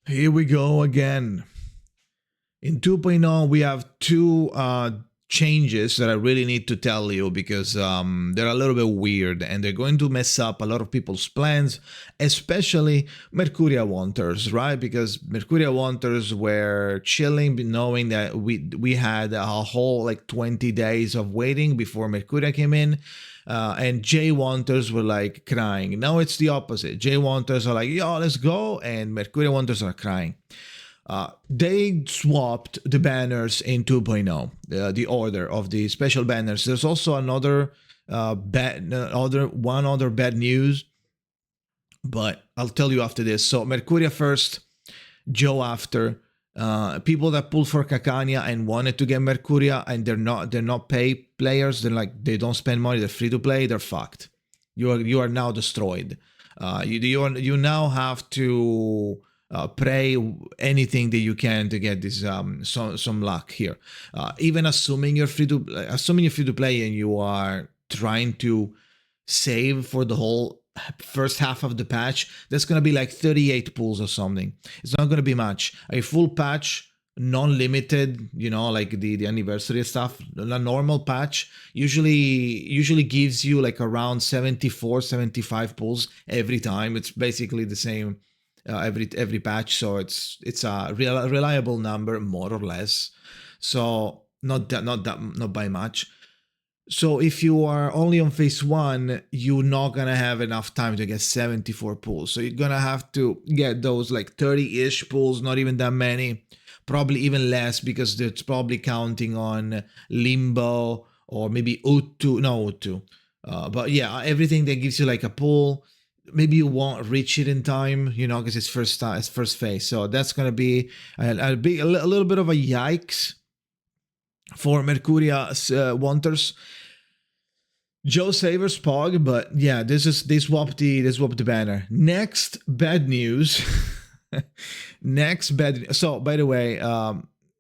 Here we go again. In 2.0, we have two changes that I really need to tell you because they're a little bit weird and they're going to mess up a lot of people's plans, especially Mercuria wanters, right? Because Mercuria wanters were chilling, knowing that we had a whole like 20 days of waiting before Mercuria came in. And J wanters were like crying. Now it's the opposite. J wanters are like, yo, let's go. And Mercuria wanters are crying. They swapped the banners in 2.0, the order of the special banners. There's also another one other bad news, but I'll tell you after this. So Mercuria first, Joe after. People that pulled for Cacania and wanted to get Mercuria and they're not pay players. They don't spend money. They're free to play. They're fucked. You are now destroyed. You now have to pray anything that you can to get this some luck here. Even assuming you're free to play and you are trying to save for the whole first half of the patch, that's going to be like 38 pulls or something. It's not going to be much. A full patch, non-limited, like the anniversary stuff, a normal patch usually gives you like around 74 75 pulls every time. It's basically the same every patch, so it's a reliable number, more or less. So not by much. So if you are only on phase 1, you're not gonna have enough time to get 74 pulls. So you're gonna have to get those like 30-ish pulls, not even that many, probably even less, because it's probably counting on Limbo or maybe Utu. But yeah, everything that gives you like a pull, maybe you won't reach it in time, because it's first phase. So that's gonna be a little bit of a yikes for Mercuria wanters. Joe Savers Pog, but yeah, they swapped the banner. Next bad news. So by the way,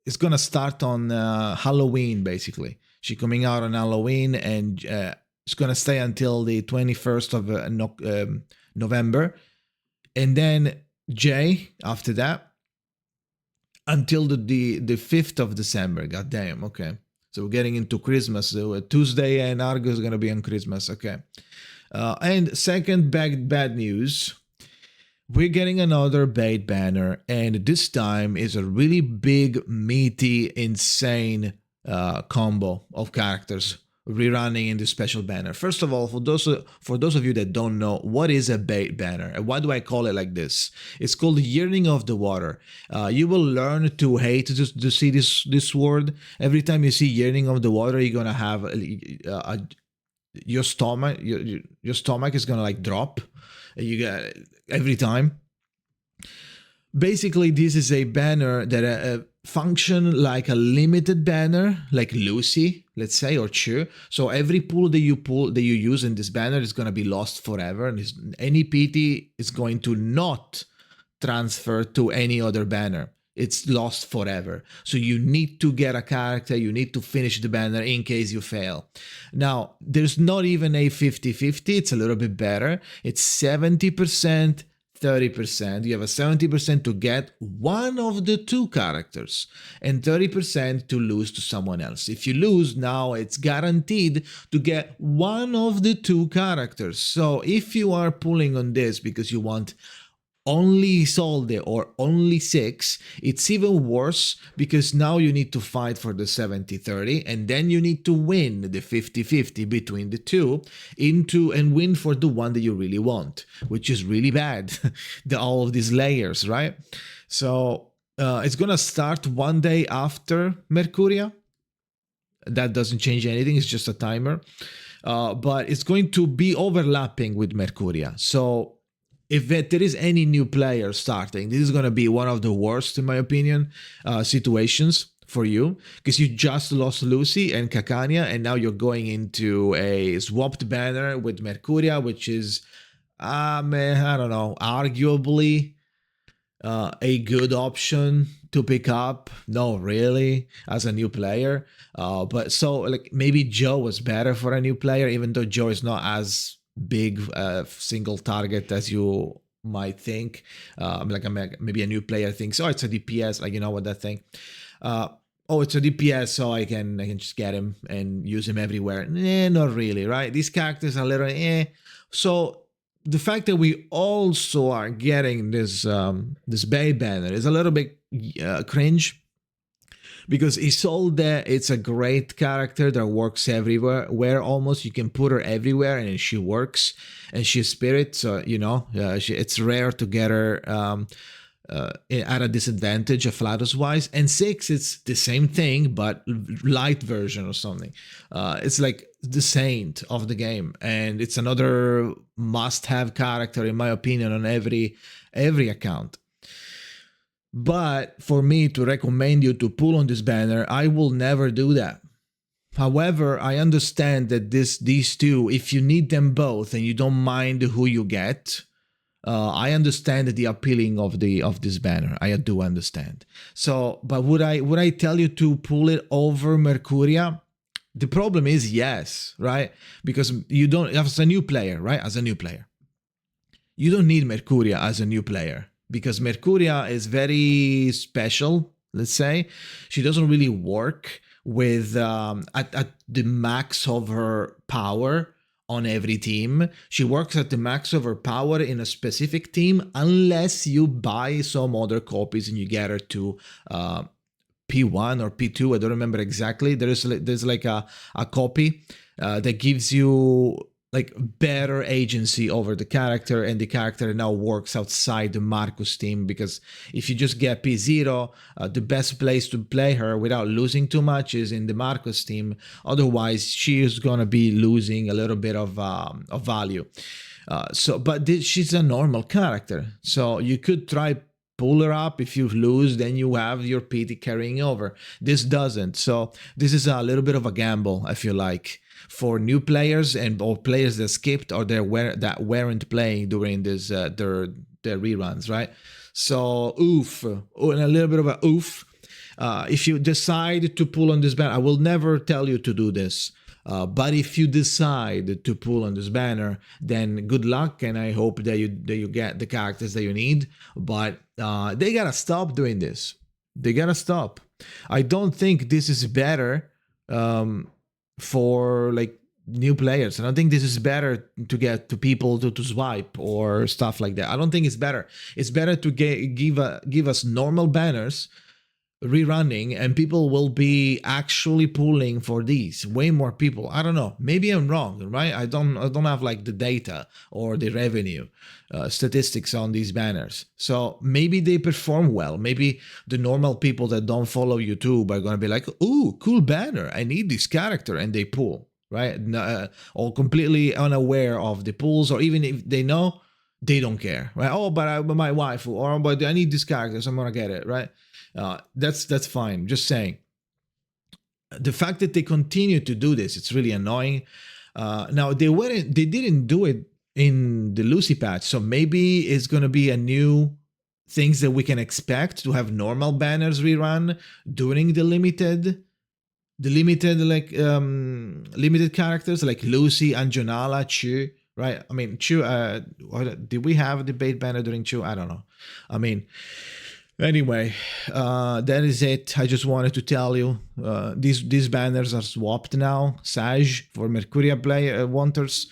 it's gonna start on Halloween. Basically, she's coming out on Halloween, and it's gonna stay until the 21st of November, and then Jay after that until the 5th of December. God damn. Okay. So we're getting into Christmas. So Tuesday and Argo is going to be on Christmas. Okay. And second bad news. We're getting another bait banner. And this time is a really big, meaty, insane combo of characters rerunning in the special banner. First of all, for those of you that don't know, what is a bait banner and why do I call it like this? It's called Yearning of the Water. You will learn to hate to see this word. Every time you see Yearning of the Water, you're gonna have your stomach is gonna like drop. You get every time. Basically, this is a banner that function like a limited banner, like Lucy, let's say, or Chu. So every pool that you use in this banner is going to be lost forever, and any PT is going to not transfer to any other banner. It's lost forever. So you need to get a character, you need to finish the banner in case you fail. Now, there's not even a 50-50, it's a little bit better. It's 70%, 30%. You have a 70% to get one of the two characters and 30% to lose to someone else. If you lose, now it's guaranteed to get one of the two characters. So if you are pulling on this because you want only Isolde or only 6, it's even worse because now you need to fight for the 70-30 and then you need to win the 50-50 between the two and win for the one that you really want, which is really bad. All of these layers, right? So it's gonna start one day after Mercuria. That doesn't change anything, it's just a timer. But it's going to be overlapping with Mercuria. So if there is any new player starting, this is going to be one of the worst, in my opinion, situations for you, because you just lost Lucy and Cacania, and now you're going into a swapped banner with Mercuria, which is, I don't know, arguably a good option to pick up. No, really, as a new player. But so like maybe Joe was better for a new player, even though Joe is not as big single target as you might think, maybe a new player thinks, oh, it's a DPS, like, you know what, that thing. Oh, it's a DPS, so I can just get him and use him everywhere. Not really, right? These characters are a little So the fact that we also are getting this this Bay banner is a little bit cringe, because Isolde, it's a great character that works everywhere. Where almost you can put her everywhere and she works, and she's spirit. So you know, it's rare to get her at a disadvantage, Flatus wise. And 6, it's the same thing but light version or something. It's like the saint of the game, and it's another must-have character in my opinion on every account. But for me to recommend you to pull on this banner, I will never do that. However, I understand that these two, if you need them both and you don't mind who you get, I understand the appealing of this banner. I do understand. So, but would I tell you to pull it over Mercuria? The problem is yes, right? Because you don't, as a new player, right? As a new player, you don't need Mercuria as a new player, because Mercuria is very special. Let's say she doesn't really work with at the max of her power on every team. She works at the max of her power in a specific team, unless you buy some other copies and you get her to P1 or P2. I don't remember exactly. There's like a copy that gives you like better agency over the character, and the character now works outside the Marcus team, because if you just get P0, the best place to play her without losing too much is in the Marcus team. Otherwise, she is gonna be losing a little bit of value. But she's a normal character, so you could try pull her up. If you lose, then you have your PT carrying over. This doesn't, so this is a little bit of a gamble, I feel like, for new players or players that skipped or that weren't playing during this their reruns, right? So oof, and a little bit of a oof. If you decide to pull on this banner, I will never tell you to do this. But if you decide to pull on this banner, then good luck, and I hope that you get the characters that you need. But they gotta stop doing this. They gotta stop. I don't think this is better for like new players. I don't think this is better to get to people to swipe or stuff like that. I don't think it's better. It's better to give us normal banners rerunning, and people will be actually pulling for these. Way more people. I don't know. Maybe I'm wrong, right? I don't have like the data or the revenue statistics on these banners. So maybe they perform well. Maybe the normal people that don't follow YouTube are gonna be like, "Ooh, cool banner! I need this character," and they pull, right? Or completely unaware of the pulls, or even if they know, they don't care, right? Oh, but my wife, or but I need this character, so I'm gonna get it, right? That's fine. Just saying. The fact that they continue to do this, it's really annoying. Now they didn't do it in the Lucy patch, so maybe it's gonna be a new things that we can expect to have normal banners rerun during the limited like limited characters like Lucy, Anjonala, Chu, right? I mean, Chu. Did we have a debate banner during Chu? I don't know. I mean. Anyway, that is it. I just wanted to tell you these banners are swapped now. Sage for Mercuria player wanters,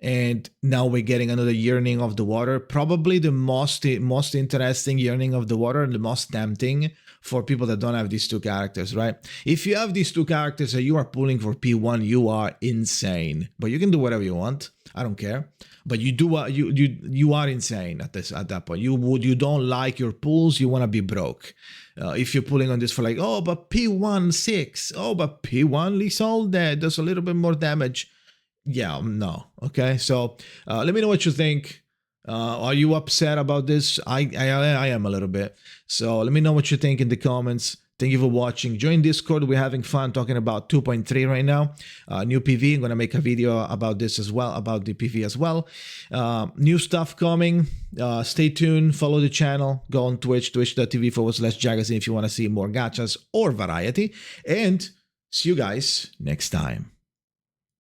and now we're getting another Yearning of the Water. Probably the most interesting Yearning of the Water, and the most tempting for people that don't have these two characters, right? If you have these two characters and you are pulling for P1, you are insane. But you can do whatever you want. I don't care. But you do you are insane at that point. You don't like your pulls. You want to be broke. If you're pulling on this for like, oh, but P1 6, oh, but P1 Isolde does a little bit more damage. Yeah, no. Okay, so let me know what you think. Are you upset about this? I am a little bit. So let me know what you think in the comments. Thank you for watching. Join Discord. We're having fun talking about 2.3 right now. New PV. I'm going to make a video about this as well, about the PV as well. New stuff coming. Stay tuned. Follow the channel. Go on Twitch, twitch.tv/Jakazin if you want to see more gachas or variety. And see you guys next time.